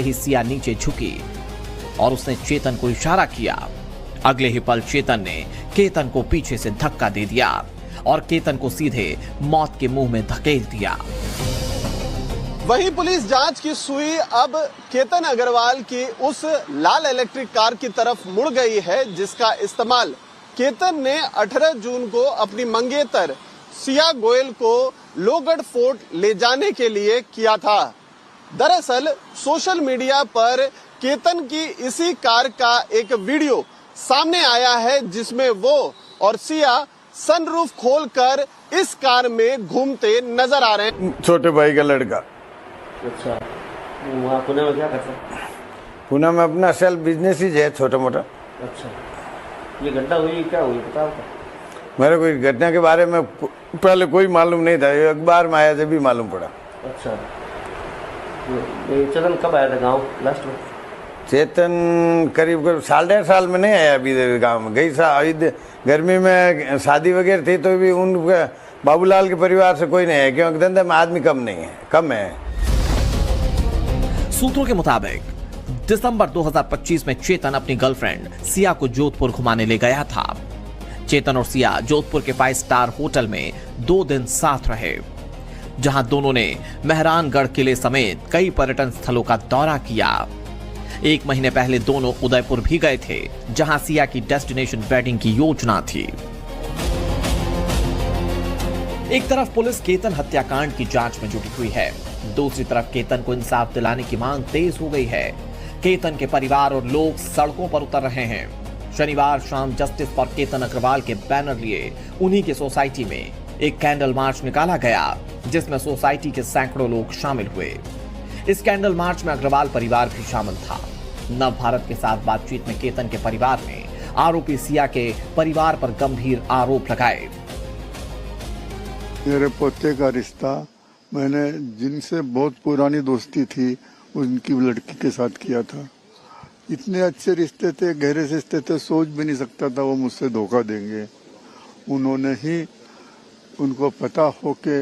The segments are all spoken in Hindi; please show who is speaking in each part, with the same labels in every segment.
Speaker 1: ही सिया नीचे झुकी और उसने चेतन को इशारा किया। अगले ही पल चेतन ने केतन को पीछे से धक्का दे दिया और केतन को सीधे मौत के मुंह में धकेल दिया।
Speaker 2: वहीं पुलिस जांच की सुई अब केतन अग्रवाल की उस लाल इलेक्ट्रिक कार की तरफ मुड़ गई है जिसका इस्तेमाल केतन ने 18 जून को अपनी मंगेतर सिया गोयल को लोहगढ़ फोर्ट ले जाने के लिए किया था। दरअसल सोशल मीडिया पर केतन की इसी कार का एक वीडियो सामने आया है जिसमें वो और सिया सनरूफ खोलकर इस कार में घूमते नजर आ रहे हैं।
Speaker 3: छोटे भाई का लड़का।
Speaker 4: अच्छा, वहाँ पुणे में क्या करता है?
Speaker 3: पुणे में अपना सेल्फ बिजनेस ही है छोटा मोटा।
Speaker 4: अच्छा, ये घटना हुई क्या हुई बताओ?
Speaker 3: मेरे को घटना के बारे में पहले कोई मालूम नहीं था, ये अखबार में आया जब भी मालूम पड़ा।
Speaker 4: अच्छा, ये चेतन कब आया था गांव लास्ट में?
Speaker 3: चेतन करीब 1.5 में नहीं आया अभी गांव में। गई गर्मी में शादी वगैरह थी तो भी उन बाबूलाल के परिवार से कोई नहीं है क्योंकि धंधे में आदमी कम है।
Speaker 1: सूत्रों के मुताबिक दिसंबर 2025 में चेतन अपनी गर्लफ्रेंड सिया को जोधपुर घुमाने ले गया था। चेतन और सिया जोधपुर के 5 स्टार होटल में 2 दिन साथ रहे, जहां दोनों ने मेहरानगढ़ किले समेत कई पर्यटन स्थलों का दौरा किया। 1 महीने पहले दोनों उदयपुर भी गए थे, जहां सिया की डेस्टिनेशन वेडिंग की योजना थी। एक तरफ पुलिस केतन हत्याकांड की जांच में जुटी हुई है, दूसरी तरफ केतन को इंसाफ दिलाने की मांग तेज हो गई है। केतन के परिवार और लोग सड़कों पर उतर रहे हैं। शनिवार शाम जस्टिस फॉर केतन अग्रवाल के बैनर लिए उन्हीं के सोसाइटी में एक कैंडल मार्च निकाला गया, जिसमें सोसाइटी के सैकड़ों लोग शामिल हुए। इस कैंडल मार्च में अग्रवाल परिवार भी शामिल था। नव भारत के साथ बातचीत में केतन के परिवार ने आरोपी सिया के परिवार पर गंभीर आरोप लगाए।
Speaker 5: मेरे पोते का रिश्ता मैंने जिनसे बहुत पुरानी दोस्ती थी उनकी लड़की के साथ किया था। इतने अच्छे रिश्ते थे, गहरे रिश्ते थे, सोच भी नहीं सकता था वो मुझसे धोखा देंगे। उन्होंने ही उनको पता हो के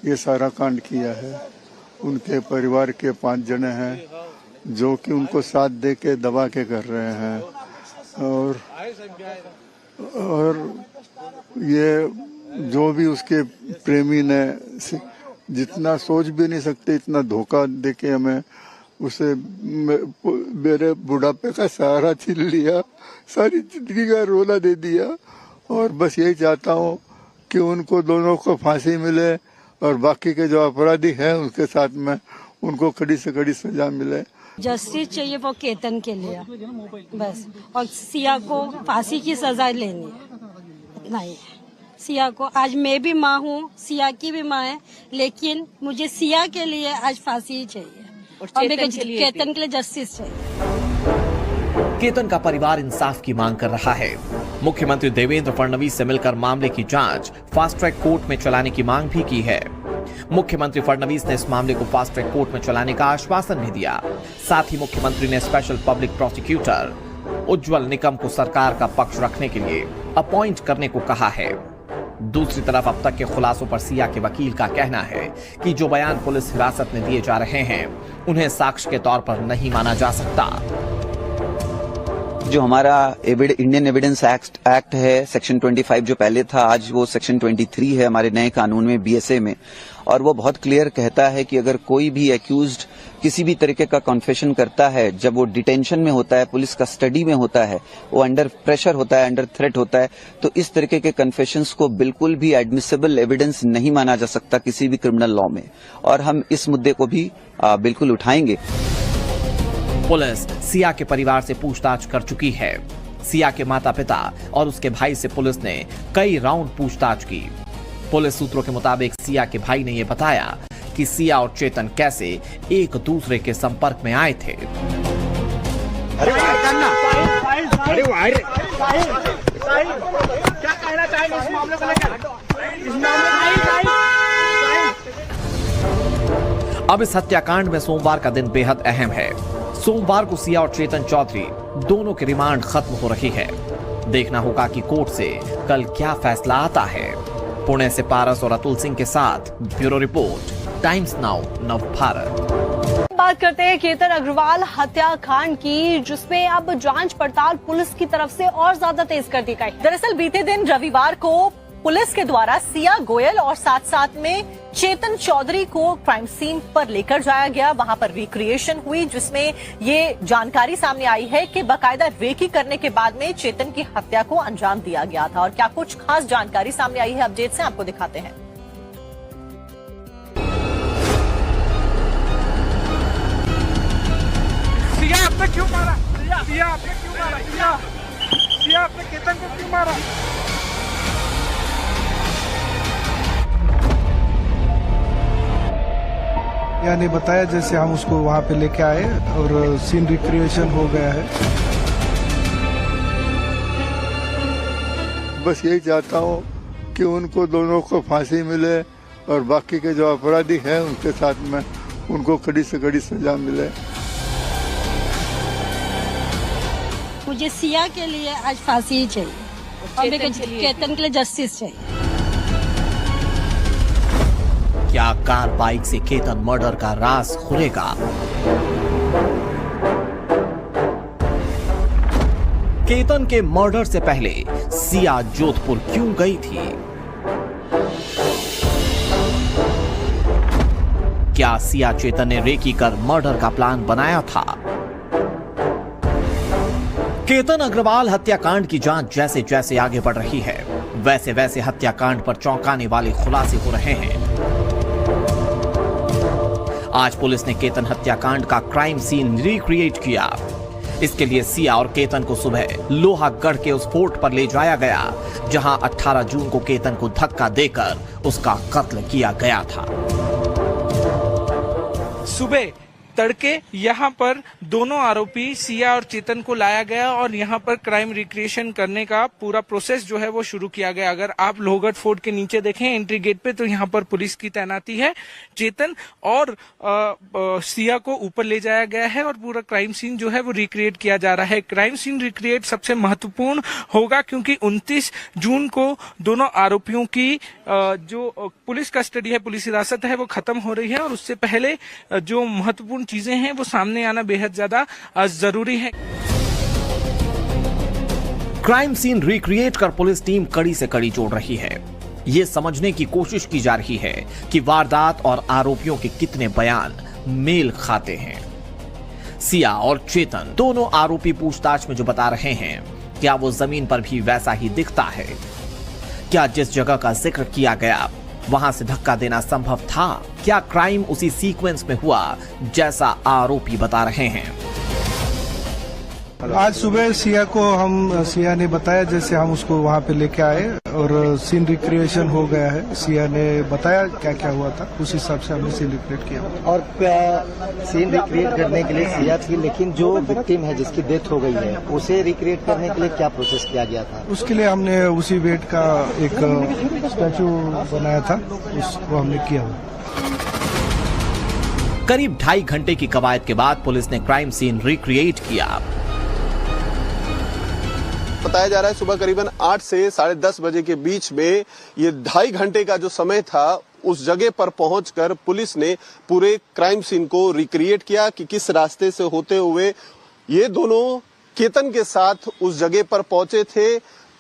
Speaker 5: ये सारा कांड किया है। उनके परिवार के 5 जने हैं जो कि उनको साथ दे के दबा के कर रहे हैं और ये जो भी उसके प्रेमी ने जितना सोच भी नहीं सकते इतना धोखा दे के हमें उसे मेरे बुढ़ापे का सहारा छीन लिया, सारी जिंदगी का रोना दे दिया। और बस यही चाहता हूँ कि उनको दोनों को फांसी मिले और बाकी के जो अपराधी हैं उनके साथ में उनको कड़ी से कड़ी सजा मिले।
Speaker 6: जस्टिस चाहिए वो केतन के लिए बस, और सिया को फांसी की सजा लेनी है, इतना ही। सिया को आज मैं भी माँ हूँ, सिया की भी माँ है, लेकिन मुझे सिया के लिए आज फांसी ही चाहिए और केतन के लिए जस्टिस चाहिए।
Speaker 1: केतन का परिवार इंसाफ की मांग कर रहा है। मुख्यमंत्री देवेंद्र फडणवीस से मिलकर मामले की जांच फास्ट ट्रैक कोर्ट में चलाने की मांग भी की है। मुख्यमंत्री फडणवीस ने इस मामले को फास्ट ट्रैक कोर्ट में चलाने का आश्वासन भी दिया। साथ ही मुख्यमंत्री ने स्पेशल पब्लिक प्रोसिक्यूटर उज्जवल निकम को सरकार का पक्ष रखने के लिए अपॉइंट करने को कहा है। दूसरी तरफ अब तक के खुलासों पर सिया के वकील का कहना है कि जो बयान पुलिस हिरासत में दिए जा रहे हैं उन्हें साक्ष्य के तौर पर नहीं माना जा सकता।
Speaker 7: जो हमारा इंडियन एविडेंस एक्ट है सेक्शन 25 जो पहले था, आज वो सेक्शन 23 है हमारे नए कानून में बीएसए में, और वो बहुत क्लियर कहता है कि अगर कोई भी एक्यूज्ड किसी भी तरीके का कॉन्फेशन करता है, जब वो डिटेंशन में होता है, पुलिस कस्टडी में होता है, वो अंडर प्रेशर होता है, अंडर थ्रेट होता है, तो इस तरीके के कन्फेशंस को बिल्कुल भी एडमिसिबल एविडेंस नहीं माना जा सकता किसी भी क्रिमिनल लॉ में, और हम इस मुद्दे को भी बिल्कुल उठाएंगे।
Speaker 1: पुलिस सिया के परिवार से पूछताछ कर चुकी है। सिया के माता पिता और उसके भाई से पुलिस ने कई राउंड पूछताछ की। पुलिस सूत्रों के मुताबिक सिया के भाई ने यह बताया कि सिया और चेतन कैसे एक दूसरे के संपर्क में आए थे।
Speaker 2: क्या कहना चाहेंगे इस मामले को लेकर?
Speaker 1: अब इस हत्याकांड में सोमवार का दिन बेहद अहम है। सोमवार को सिया और चेतन चौधरी दोनों की रिमांड खत्म हो रही है। देखना होगा कि कोर्ट से कल क्या फैसला आता है। पुणे से पारस और अतुल सिंह के साथ ब्यूरो रिपोर्ट, टाइम्स नाउ नव भारत।
Speaker 8: बात करते हैं केतन अग्रवाल हत्याकांड की, जिसमें अब जांच पड़ताल पुलिस की तरफ से और ज्यादा तेज कर दी गई। दरअसल बीते दिन रविवार को पुलिस के द्वारा सिया गोयल और साथ साथ में चेतन चौधरी को क्राइम सीन पर लेकर जाया गया। वहां पर रिक्रिएशन हुई, जिसमें ये जानकारी सामने आई है कि बाकायदा रेकी करने के बाद में चेतन की हत्या को अंजाम दिया गया था। और क्या कुछ खास जानकारी सामने आई है, अपडेट से आपको दिखाते हैं।
Speaker 9: सिया आपने क्यों मारा? सिया आपने क्यों मारा? सिया आपने केतन को क्यों मारा?
Speaker 10: ने बताया जैसे हम उसको वहाँ पे लेके आए और सीन रिक्रिएशन हो गया है।
Speaker 5: बस यही चाहता हूँ कि उनको दोनों को फांसी मिले और बाकी के जो अपराधी हैं उनके साथ में उनको कड़ी से कड़ी सजा मिले।
Speaker 6: मुझे सिया के लिए आज फांसी ही चाहिए और केतन के लिए जस्टिस चाहिए।
Speaker 1: क्या कार बाइक से केतन मर्डर का राज खुलेगा? केतन के मर्डर से पहले सिया जोधपुर क्यों गई थी? क्या सिया चेतन ने रेकी कर मर्डर का प्लान बनाया था? केतन अग्रवाल हत्याकांड की जांच जैसे जैसे आगे बढ़ रही है, वैसे वैसे हत्याकांड पर चौंकाने वाले खुलासे हो रहे हैं। आज पुलिस ने केतन हत्याकांड का क्राइम सीन रिक्रिएट किया। इसके लिए सिया और केतन को सुबह लोहागढ़ के उस फोर्ट पर ले जाया गया, जहां 18 जून को केतन को धक्का देकर उसका कत्ल किया गया था।
Speaker 9: सुबह तड़के यहाँ पर दोनों आरोपी सिया और चेतन को लाया गया और यहाँ पर क्राइम रिक्रिएशन करने का पूरा प्रोसेस जो है वो शुरू किया गया। अगर आप लोहगढ़ फोर्ट के नीचे देखें एंट्री गेट पे, तो यहाँ पर पुलिस की तैनाती है। चेतन और सिया को ऊपर ले जाया गया है और पूरा क्राइम सीन जो है वो रिक्रिएट किया जा रहा है। क्राइम सीन रिक्रिएट सबसे महत्वपूर्ण होगा क्योंकि 29 जून को दोनों आरोपियों की जो पुलिस कस्टडी है, पुलिस हिरासत है, वो खत्म हो रही है और उससे पहले जो महत्वपूर्ण चीजें हैं वो सामने आना बेहद ज्यादा जरूरी है।
Speaker 1: क्राइम सीन रिक्रिएट कर पुलिस टीम कड़ी से कड़ी जोड़ रही है। ये समझने की कोशिश की जा रही है कि वारदात और आरोपियों के कितने बयान मेल खाते हैं। सिया और चेतन दोनों आरोपी पूछताछ में जो बता रहे हैं, क्या वो जमीन पर भी वैसा ही दिखता है? क्या जिस जगह का जिक्र किया गया वहां से धक्का देना संभव था? क्या क्राइम उसी सीक्वेंस में हुआ जैसा आरोपी बता रहे हैं?
Speaker 10: आज सुबह सिया ने बताया जैसे हम उसको वहाँ पे लेके आए और सीन रिक्रिएशन हो गया है। सिया ने बताया क्या क्या हुआ था, उस हिसाब से हमने सीन रिक्रिएट किया।
Speaker 11: और सीन रिक्रिएट करने के लिए सिया थी, लेकिन जो विक्टिम है जिसकी डेथ हो गई है उसे रिक्रिएट करने के लिए क्या प्रोसेस किया गया था?
Speaker 10: उसके लिए हमने उसी वेट का एक स्टैचू बनाया था, उसको हमने किया।
Speaker 1: करीब 2.5 घंटे की कवायद के बाद पुलिस ने क्राइम सीन रिक्रिएट किया।
Speaker 2: बताया जा रहा है सुबह करीबन 8 से 10:30 बजे के बीच में ये 2.5 घंटे का जो समय था, उस जगह पर पहुंचकर पुलिस ने पूरे क्राइम सीन को रिक्रिएट किया कि किस रास्ते से होते हुए ये दोनों केतन के साथ उस जगह पर पहुंचे थे,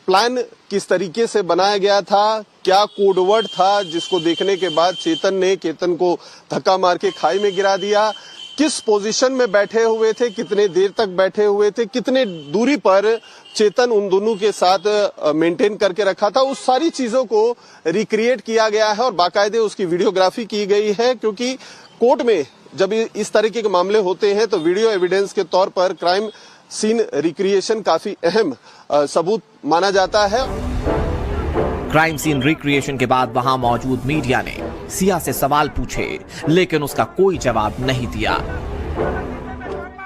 Speaker 2: प्लान किस तरीके से बनाया गया था, क्या कोडवर्ड था जिसको देखने के बाद चेतन ने केतन को धक्का मार के खाई में गिरा दिया, किस पोजीशन में बैठे हुए थे, कितने देर तक बैठे हुए थे, कितने दूरी पर चेतन उन दोनों के साथ मेंटेन करके रखा था, उस सारी चीजों को रिक्रिएट किया गया है और बाकायदे उसकी वीडियोग्राफी की गई है। क्योंकि कोर्ट में जब इस तरीके के मामले होते हैं तो वीडियो एविडेंस के तौर पर क्राइम सीन रिक्रिएशन काफी अहम सबूत माना जाता है।
Speaker 1: क्राइम सीन रिक्रिएशन के बाद वहां मौजूद मीडिया ने सिया से सवाल पूछे, लेकिन उसका कोई जवाब नहीं दिया।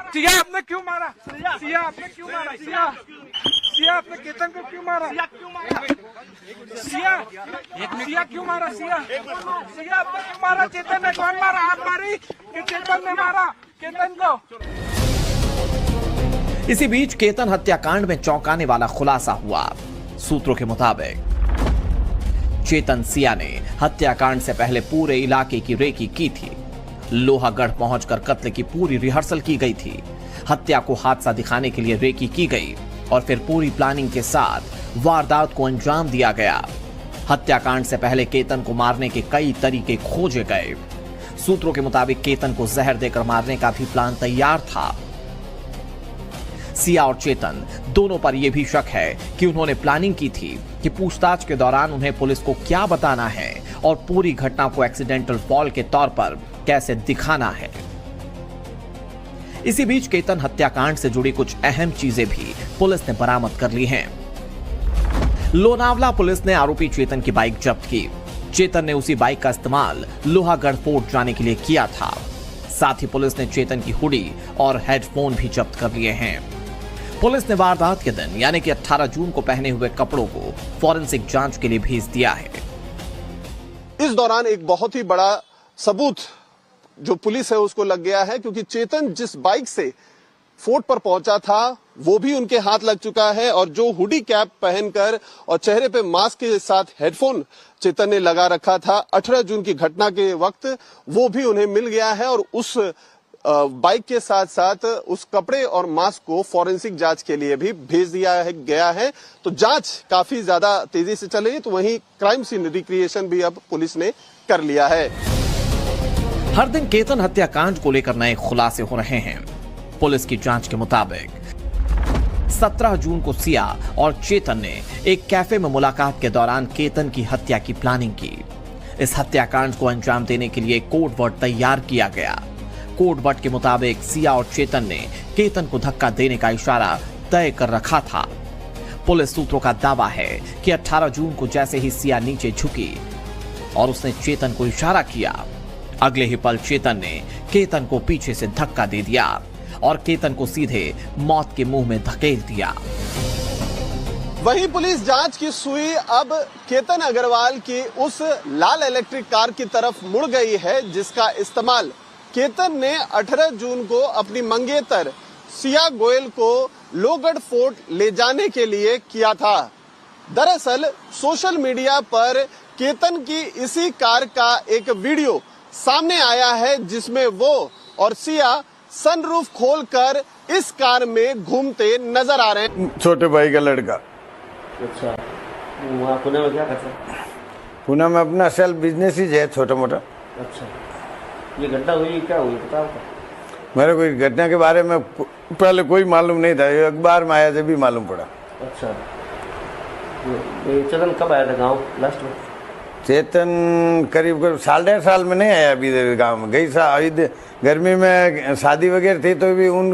Speaker 9: सिया आपने क्यों मारा? सिया आपने क्यों मारा? सिया आपने केतन को क्यों मारा? सिया क्यों मारा? सिया आपने क्यों मारा? चेतन ने कौन मारा? आप मारी कि चेतन ने मारा केतन को?
Speaker 1: इसी बीच केतन हत्याकांड में चौंकाने वाला खुलासा हुआ। सूत्रों के मुताबिक चेतन सिया ने हत्याकांड से पहले पूरे इलाके की रेकी की थी लोहागढ़ पहुंचकर कत्ल की पूरी रिहर्सल की गई थी। हत्या को हादसा दिखाने के लिए रेकी की गई और फिर पूरी प्लानिंग के साथ वारदात को अंजाम दिया गया। हत्याकांड से पहले केतन को मारने के कई तरीके खोजे गए। सूत्रों के मुताबिक केतन को जहर देकर मारने का भी प्लान तैयार था। सिया और चेतन दोनों पर यह भी शक है कि उन्होंने प्लानिंग की थी कि पूछताछ के दौरान उन्हें पुलिस को क्या बताना है और पूरी घटना को एक्सीडेंटल फॉल के तौर पर कैसे दिखाना है। इसी बीच केतन हत्याकांड से जुड़ी कुछ अहम चीजें भी पुलिस ने बरामद कर ली हैं। लोनावला पुलिस ने आरोपी चेतन की बाइक जब्त की। चेतन ने उसी बाइक का इस्तेमाल लोहागढ़ फोर्ट जाने के लिए किया था। साथ ही पुलिस ने चेतन की हुडी और हेडफोन भी जब्त कर लिए हैं। पुलिस ने वारदात के दिन यानी कि 18 जून को पहने हुए कपड़ों को फॉरेंसिक जांच के लिए भेज दिया है।
Speaker 2: इस दौरान एक बहुत ही बड़ा सबूत जो पुलिस है उसको लग गया है, क्योंकि चेतन जिस बाइक से फोर्ट पर पहुंचा था वो भी उनके हाथ लग चुका है और जो हुडी कैप पहनकर और चेहरे पे मास्क के साथ हेडफोन चेतन ने लगा रखा था 18 जून की घटना के वक्त, वो भी उन्हें मिल गया है और उस बाइक के साथ साथ उस कपड़े और मास्क को फॉरेंसिक जांच के लिए भी भेज दिया गया है। तो जांच काफी ज्यादा तेजी से चल रही है। तो वहीं क्राइम सीन रिक्रिएशन भी अब पुलिस ने कर लिया है।
Speaker 1: हर दिन केतन हत्याकांड को लेकर नए खुलासे हो रहे हैं। पुलिस की जांच के मुताबिक 17 जून को सिया और चेतन ने एक कैफे में मुलाकात के दौरान केतन की हत्या की प्लानिंग की। इस हत्याकांड को अंजाम देने के लिए कोड वर्ड तैयार किया गया। कोड वर्ड के मुताबिक सिया और चेतन ने केतन को धक्का देने का इशारा तय कर रखा था। पुलिस सूत्रों का दावा है कि 18 जून को जैसे ही सिया नीचे झुकी और उसने चेतन को इशारा किया, अगले ही पल चेतन ने केतन को पीछे से धक्का दे दिया और केतन को सीधे मौत के मुंह में धकेल दिया।
Speaker 2: वहीं पुलिस जांच की सुई अब केतन अग्रवाल की उस लाल इलेक्ट्रिक कार की तरफ मुड़ गई है जिसका इस्तेमाल केतन ने 18 जून को अपनी मंगेतर सिया गोयल को लोहगढ़ फोर्ट ले जाने के लिए किया था। दरअसल सोशल मीडिया पर केतन की इसी कार का एक वीडियो सामने आया है जिसमें वो और सिया सनरूफ खोलकर इस कार में घूमते नजर आ रहे हैं।
Speaker 3: छोटे भाई का लड़का।
Speaker 4: अच्छा, वहाँ पुणे में क्या करता है?
Speaker 3: पुणे में अपना सेल्फ बिजनेस ही है छोटा मोटा।
Speaker 4: अच्छा, ये घटना हुई क्या हुई बताओ?
Speaker 3: मेरे को इस घटना के बारे में पहले कोई मालूम नहीं था, ये अखबार में आया जब भी मालूम पड़ा।
Speaker 4: अच्छा, ये चेतन कब आया था गाँव लास्ट में?
Speaker 3: चेतन करीब 1.5 साल में नहीं आया अभी गाँव में। गई गर्मी में शादी वगैरह थी तो भी उन